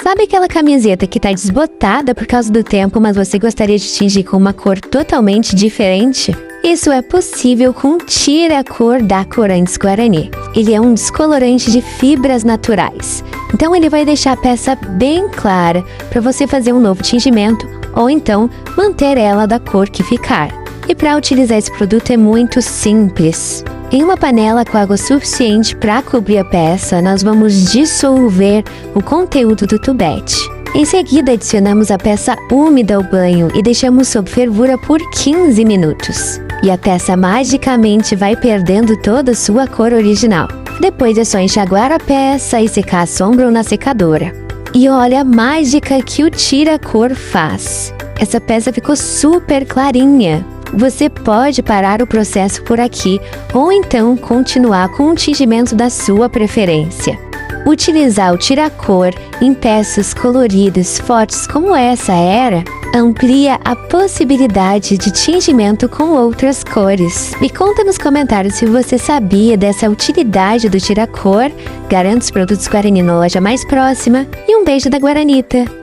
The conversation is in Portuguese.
Sabe aquela camiseta que tá desbotada por causa do tempo, mas você gostaria de tingir com uma cor totalmente diferente? Isso é possível com Tira-Cor da Corantes Guarani. Ele é um descolorante de fibras naturais. Então ele vai deixar a peça bem clara para você fazer um novo tingimento ou então manter ela da cor que ficar. E para utilizar esse produto é muito simples. Em uma panela com água suficiente para cobrir a peça, nós vamos dissolver o conteúdo do tubete. Em seguida, adicionamos a peça úmida ao banho e deixamos sob fervura por 15 minutos. E a peça magicamente vai perdendo toda a sua cor original. Depois é só enxaguar a peça e secar a sombra ou na secadora. E olha a mágica que o Tira-Cor faz. Essa peça ficou super clarinha. Você pode parar o processo por aqui ou então continuar com o tingimento da sua preferência. Utilizar o Tira-Cor em peças coloridas fortes como essa era, amplia a possibilidade de tingimento com outras cores. Me conta nos comentários se você sabia dessa utilidade do Tira-Cor. Garanta os produtos Guarani na loja mais próxima e um beijo da Guaranita!